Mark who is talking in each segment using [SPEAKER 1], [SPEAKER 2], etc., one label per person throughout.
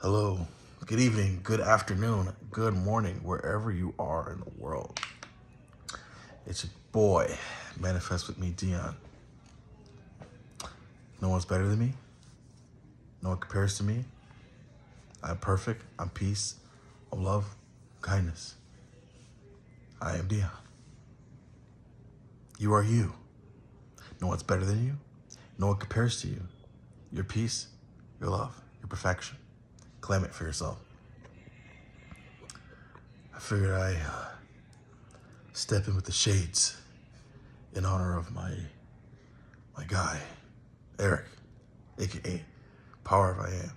[SPEAKER 1] Hello, good evening, good afternoon, good morning, wherever you are in the world. It's your boy, Manifest with me, Dion. No one's better than me. No one compares to me. I'm perfect. I'm peace. I'm love. Kindness. I am Dion. You are you. No one's better than you. No one compares to you. Your peace, your love, your perfection. Claim it for yourself. I figured I step in with the shades in honor of my guy, Eric, aka Power of I Am.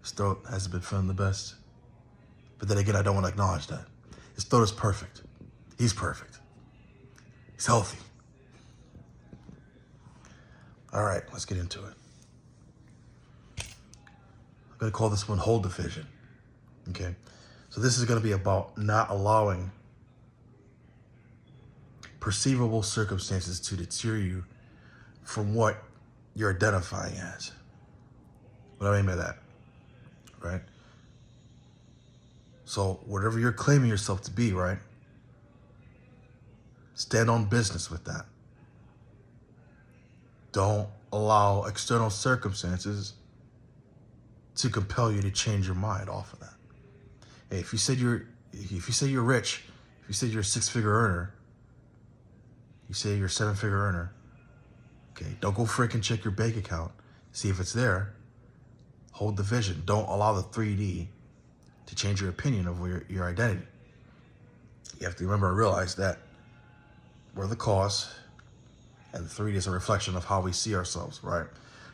[SPEAKER 1] His throat hasn't been feeling the best, but then again, I don't want to acknowledge that. His throat is perfect. He's perfect. He's healthy. All right, let's get into it. I'm gonna call this one Hold the Vision. Okay, so this is gonna be about not allowing perceivable circumstances to deter you from what you're identifying as. What do I mean by that? Right? So whatever you're claiming yourself to be, right? Stand on business with that. Don't allow external circumstances to compel you to change your mind off of that. Hey, if you said you're rich, if you said you're a 6-figure earner, you say you're a 7-figure earner, okay, don't go freaking check your bank account, see if it's there. Hold the vision. Don't allow the 3D to change your opinion of your identity. You have to remember and realize that we're the cause, and the 3D is a reflection of how we see ourselves, right?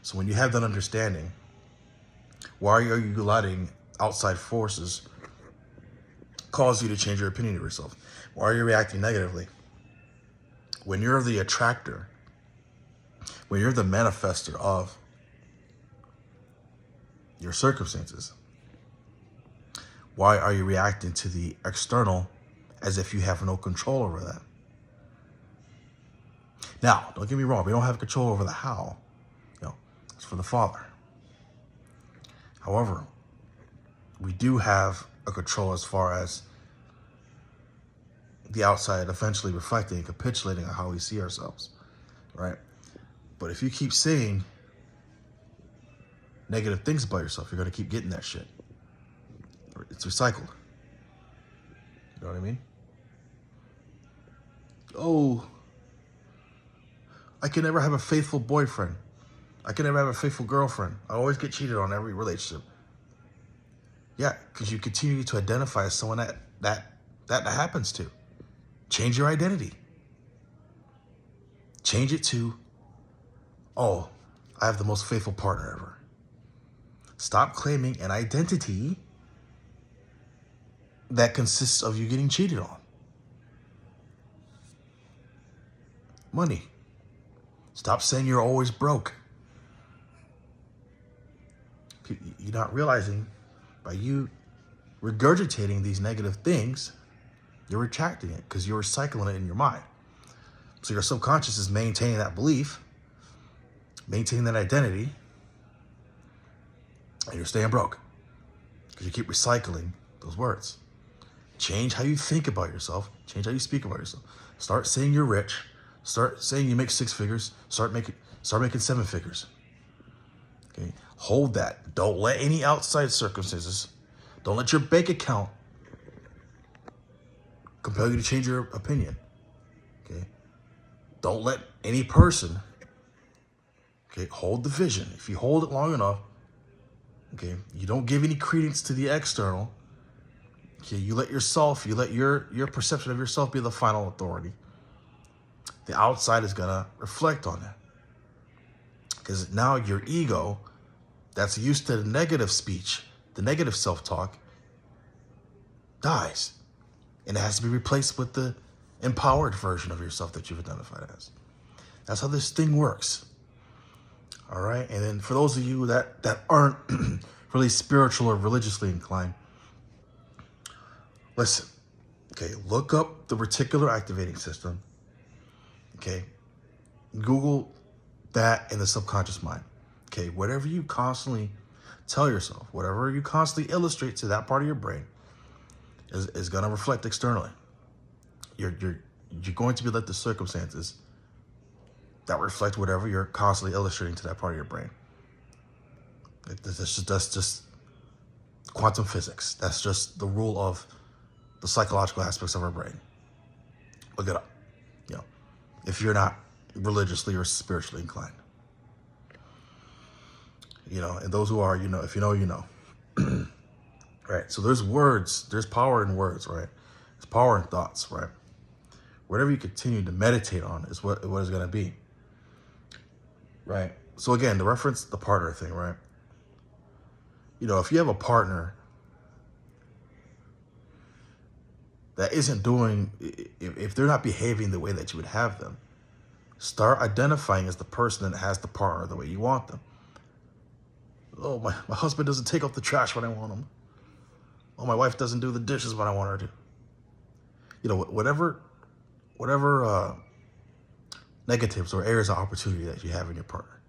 [SPEAKER 1] So when you have that understanding, why are you letting outside forces cause you to change your opinion of yourself? Why are you reacting negatively? When you're the attractor, when you're the manifester of your circumstances, why are you reacting to the external as if you have no control over that? Now, don't get me wrong, we don't have control over the how. It's for the Father. However, we do have a control as far as the outside eventually reflecting and capitulating on how we see ourselves, right? But if you keep saying negative things about yourself, you're going to keep getting that shit. It's recycled. You know what I mean? Oh, I can never have a faithful boyfriend. I can never have a faithful girlfriend. I always get cheated on every relationship. Yeah, because you continue to identify as someone that happens to. Change your identity. Change it to, oh, I have the most faithful partner ever. Stop claiming an identity that consists of you getting cheated on. Money. Stop saying you're always broke. You're not realizing by you regurgitating these negative things, you're retracting it because you're recycling it in your mind. So your subconscious is maintaining that belief, maintaining that identity, and you're staying broke because you keep recycling those words. Change how you think about yourself. Change how you speak about yourself. Start saying you're rich. Start saying you make 6 figures. Start making 7 figures. Okay, hold that. Don't let any outside circumstances, don't let your bank account compel you to change your opinion. Okay, don't let any person. Okay, hold the vision. If you hold it long enough, okay, you don't give any credence to the external. Okay, you let your perception of yourself be the final authority. The outside is gonna reflect on that. Because now your ego, that's used to the negative speech, the negative self-talk, dies. And it has to be replaced with the empowered version of yourself that you've identified as. That's how this thing works. All right? And then for those of you that aren't really spiritual or religiously inclined, listen, okay, look up the reticular activating system. Okay, Google that in the subconscious mind. Okay, whatever you constantly tell yourself, whatever you constantly illustrate to that part of your brain is going to reflect externally. You're going to be like the circumstances that reflect whatever you're constantly illustrating to that part of your brain. That's just quantum physics. That's just the rule of the psychological aspects of our brain. Look it up. If you're not religiously or spiritually inclined. And those who are, if you know, you know. Right? So there's words, there's power in words, right? There's power in thoughts, right? Whatever you continue to meditate on is what is going to be. Right? So again, to reference the partner thing, right? If you have a partner that isn't doing, if they're not behaving the way that you would have them, start identifying as the person that has the partner the way you want them. Oh, my husband doesn't take out the trash when I want him. Oh, my wife doesn't do the dishes when I want her to. Whatever negatives or areas of opportunity that you have in your partner,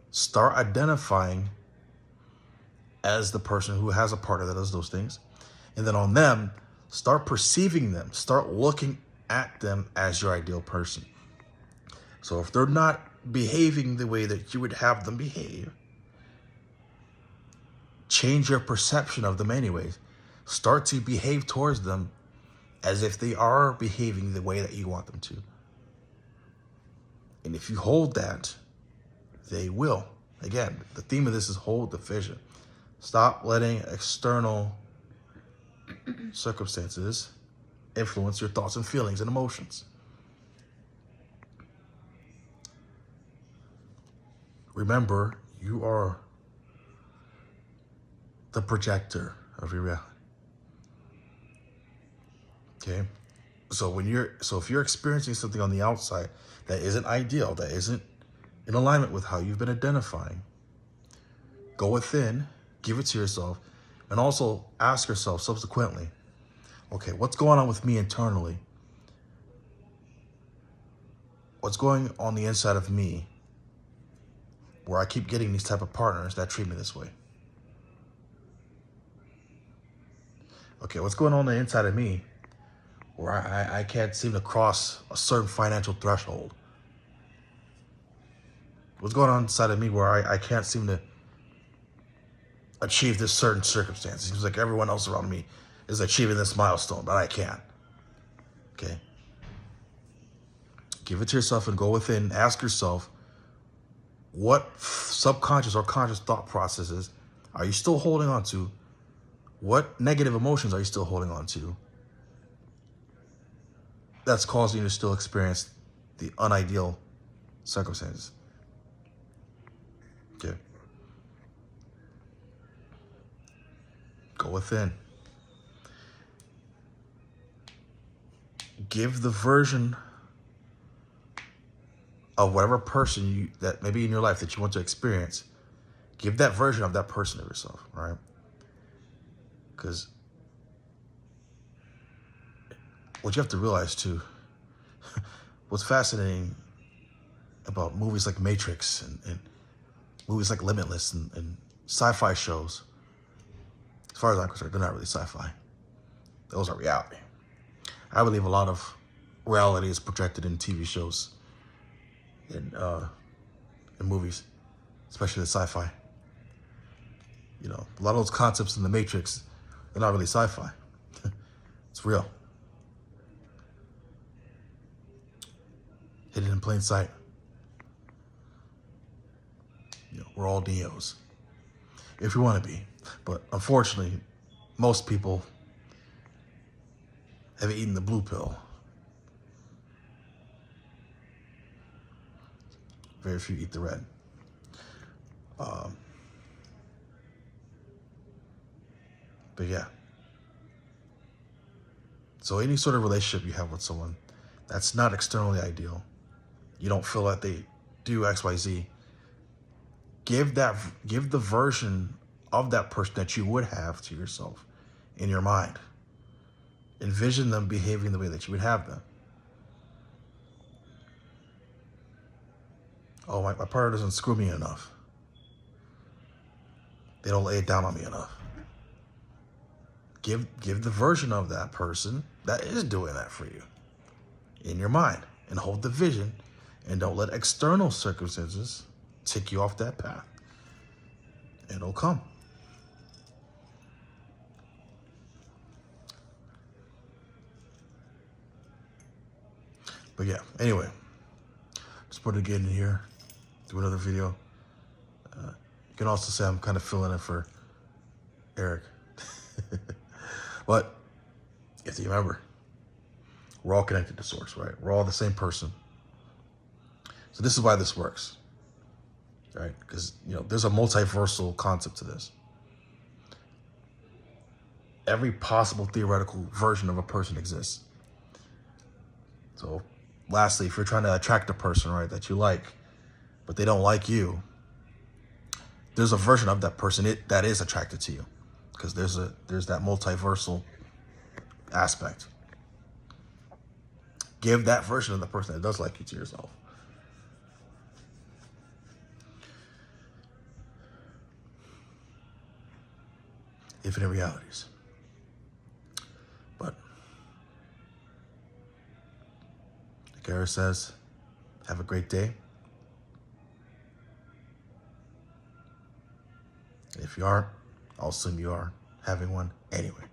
[SPEAKER 1] start identifying as the person who has a partner that does those things. And then on them, start perceiving them. Start looking at them as your ideal person. So if they're not behaving the way that you would have them behave, change your perception of them anyways. Start to behave towards them as if they are behaving the way that you want them to. And if you hold that, they will. Again, the theme of this is hold the vision. Stop letting external circumstances influence your thoughts and feelings and emotions. Remember, you are the projector of your reality. Okay? So if you're experiencing something on the outside that isn't ideal, that isn't in alignment with how you've been identifying, go within, give it to yourself, and also ask yourself subsequently, okay, what's going on with me internally? What's going on the inside of me where I keep getting these type of partners that treat me this way? Okay, what's going on the inside of me where I can't seem to cross a certain financial threshold? What's going on inside of me where I can't seem to achieve this certain circumstance? It seems like everyone else around me is achieving this milestone, but I can't. Okay? Give it to yourself and go within. Ask yourself, what subconscious or conscious thought processes are you still holding on to? What negative emotions are you still holding on to that's causing you to still experience the unideal circumstances? Okay. Go within. Give the version of whatever person that maybe in your life that you want to experience. Give that version of that person to yourself, right? Because what you have to realize too, what's fascinating about movies like Matrix and movies like Limitless and sci-fi shows, as far as I'm concerned, they're not really sci-fi. Those are reality. I believe a lot of reality is projected in TV shows, in movies, especially the sci-fi. A lot of those concepts in the Matrix, they're not really sci-fi. It's real. Hidden in plain sight. We're all Neos, if we want to be. But unfortunately, most people have eaten the blue pill. Very few eat the red. But yeah. So any sort of relationship you have with someone that's not externally ideal, you don't feel that they do X, Y, Z, give the version of that person that you would have to yourself in your mind. Envision them behaving the way that you would have them. Oh, my partner doesn't screw me enough. They don't lay it down on me enough. Give the version of that person that is doing that for you in your mind, and hold the vision, and don't let external circumstances take you off that path. It'll come. But yeah, anyway, just put it again in here, do another video. You can also say I'm kind of filling in for Eric. But you have to remember, we're all connected to source, right? We're all the same person. So this is why this works, right? Because, there's a multiversal concept to this. Every possible theoretical version of a person exists. So lastly, if you're trying to attract a person, right, that you like, but they don't like you, there's a version of that person that is attracted to you, because there's that multiversal aspect. Give that version of the person that does like you to yourself. Infinite realities. But like Eric says, have a great day. And if you aren't, I'll assume you are having one anyway.